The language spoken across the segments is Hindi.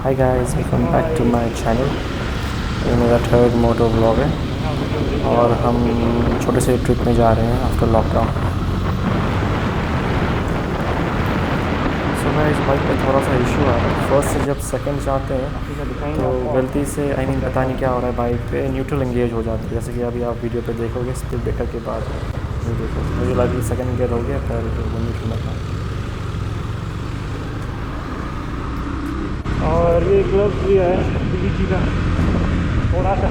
Hi guys, welcome back to my channel. ये मेरा थर्ड मोटो व्लॉग है और हम छोटे से ट्रिप में जा रहे हैं after lockdown. So guys, bike पे थोड़ा सा इशू आ रहा है। फर्स्ट से जब सेकंड जाते हैं तो गलती से पता नहीं क्या हो रहा है, बाइक पे न्यूट्रल एंगेज हो जाती है। जैसे कि अभी आप वीडियो पे देखोगे स्पीड ब्रेकर के बाद ये देखो, मुझे लगा सेकंड गियर हो गया पर वो न्यूट्रल में था। और ये ग्लव्स भी है बीजी का, थोड़ा सा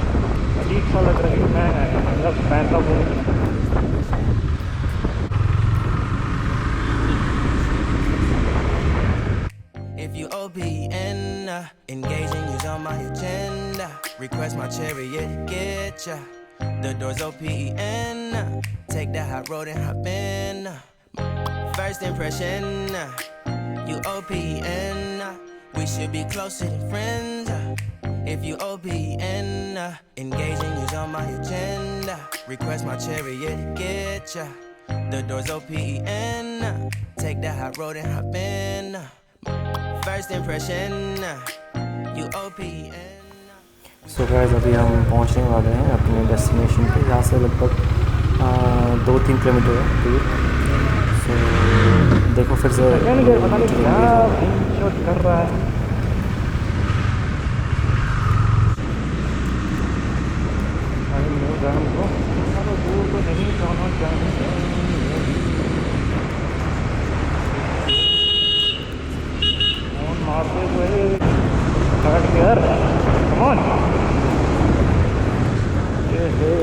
अजीब सा लग रहा है, महंगा है, ग्लव्स पहनता हूँ। If you OPN, engaging you's on my agenda. Request my chariot, get ya. The doors OPN. Take the hot road and hop in. First impression, you OPN. We should be closer than friends. If you OPN, engaging you's on my agenda. Request my chariot, get ya. The doors OPN. Take the hot road and hop in. First impression, you OPN. So guys, अभी हम पहुंचने वाले हैं अपने डेस्टिनेशन पे। यहाँ से लगभग 2-3 किलोमीटर है दूर। सो देखो फिर से पता नहीं क्या शॉट कर रहा है। दूर को नहीं जाना चाहिए। मारते हुए थर्ड गियर, कम ऑन। ये है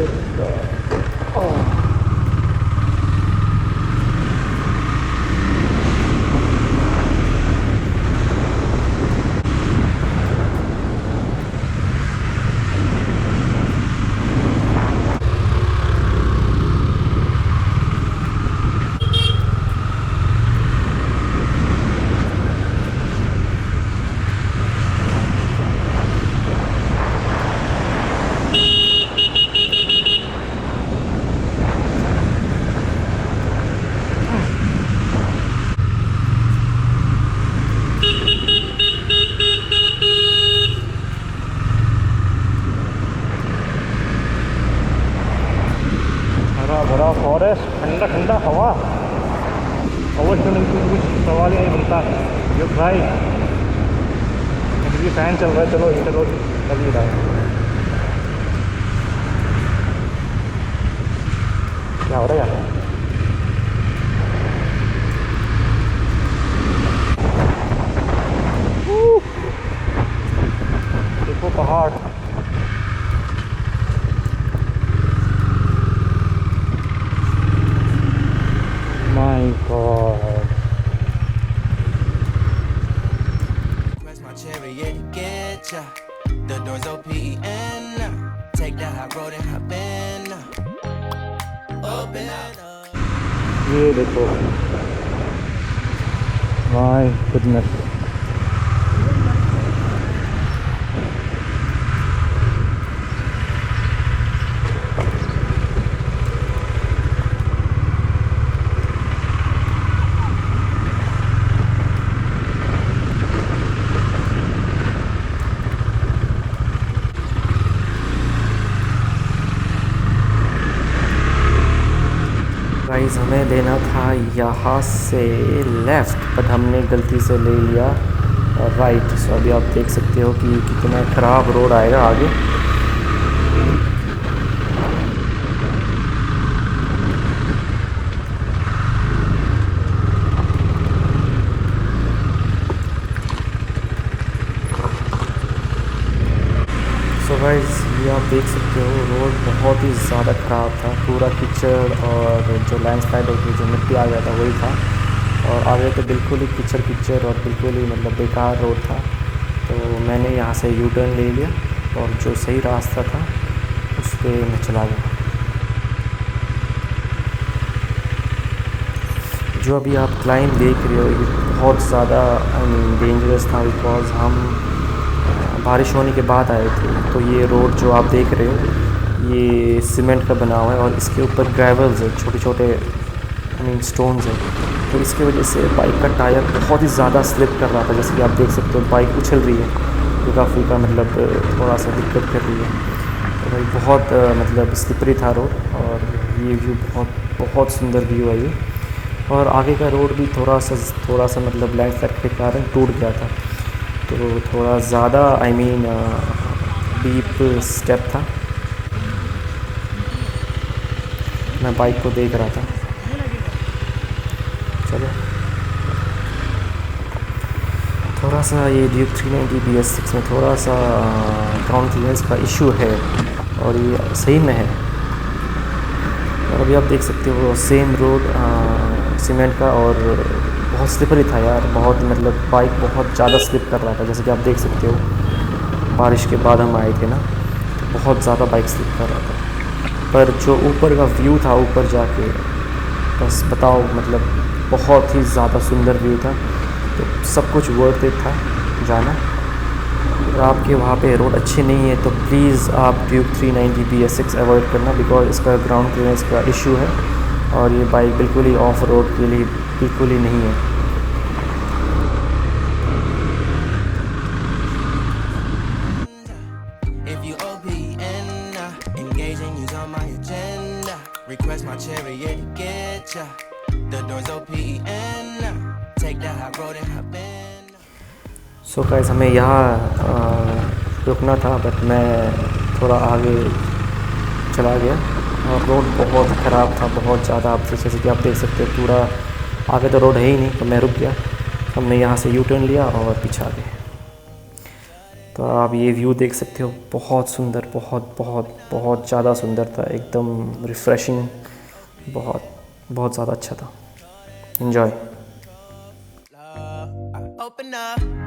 भरा फॉरेस्ट, ठंडा ठंडा हवा, अवश्य नहीं कुछ सवाल ही नहीं बनता। जो भाई बिजली फैन चल रहा है, चलो चल ही रहा है। क्या हो रहा है यार? देखो पहाड़, my god. Press my chariot, get ya. The doors OPN. Take the hot road and hop in. Open up. ये देखो, my goodness. गाइस, हमें लेना था यहाँ से लेफ़्ट, बट हमने गलती से ले लिया राइट। सो अभी आप देख सकते हो कि कितना ख़राब रोड आएगा आगे। सो गाइस, ये आप देख सकते हो रोड बहुत ही ज़्यादा ख़राब था, पूरा कीचड़ और जो लैंडस्लाइड होकर जो मिट्टी आ गया था वही था। और आगे तो बिल्कुल ही कीचड़ और बिल्कुल ही मतलब बेकार रोड था। तो मैंने यहाँ से यू टर्न ले लिया और जो सही रास्ता था उस पर मैं चला गया। जो अभी आप क्लाइंब देख रहे हो ये बहुत ज़्यादा डेंजरस था, बिकॉज हम बारिश होने के बाद आए थे। तो ये रोड जो आप देख रहे हो ये सीमेंट का बना हुआ है और इसके ऊपर ग्रेवल्स है, छोटे छोटे स्टोन्स हैं। तो इसकी वजह से बाइक का टायर बहुत ही ज़्यादा स्लिप कर रहा था। जैसे कि आप देख सकते हो बाइक उछल रही है। फीका फीका मतलब थोड़ा सा दिक्कत कर रही है। तो भाई बहुत मतलब स्लिपरी था रोड, और ये व्यू बहुत बहुत सुंदर व्यू है ये। और आगे का रोड भी थोड़ा सा मतलब लैंडस्लाइड के कारण टूट गया था, तो थोड़ा ज़्यादा आई मीन डीप स्टेप था। मैं बाइक को देख रहा था। चलो, थोड़ा सा ये ड्यूक 390 BS6 में थोड़ा सा ग्राउंड क्लियरेंस का इशू है, और ये सही में है। और अभी आप देख सकते हो सेम रोड सीमेंट का, और बहुत स्लिपरी था यार, बहुत मतलब बाइक बहुत ज़्यादा स्लिप कर रहा था, जैसे कि आप देख सकते हो। बारिश के बाद हम आए थे ना, तो बहुत ज़्यादा बाइक स्लिप कर रहा था। पर जो ऊपर का व्यू था, ऊपर जाके बस बताओ, मतलब बहुत ही ज़्यादा सुंदर व्यू था। तो सब कुछ वर्थ इट था जाना। अगर आपके वहाँ पे रोड अच्छे नहीं है तो प्लीज़ आप ड्यूक 390 BS6 अवॉइड करना, बिकॉज इसका ग्राउंड क्लियरेंस का इशू है, और ये बाइक बिल्कुल ही ऑफ रोड के लिए बिल्कुल ही नहीं है। If you OPN, engaging you's on my agenda. Request my chariot to get ya. The doors OPN. Take that high road and hop in. So guys, हमें यहाँ रुकना था, बट मैं थोड़ा आगे चला गया, और रोड बहुत ख़राब था, बहुत ज़्यादा। आप जैसे कि आप देख सकते हो, पूरा आगे तो रोड है ही नहीं, तो मैं रुक गया। हमने यहाँ से यू टर्न लिया और पीछे आ गए। तो आप ये व्यू देख सकते हो, बहुत सुंदर, बहुत बहुत बहुत ज़्यादा सुंदर था, एकदम रिफ़्रेशिंग, बहुत बहुत ज़्यादा अच्छा था। एंजॉय। Open up.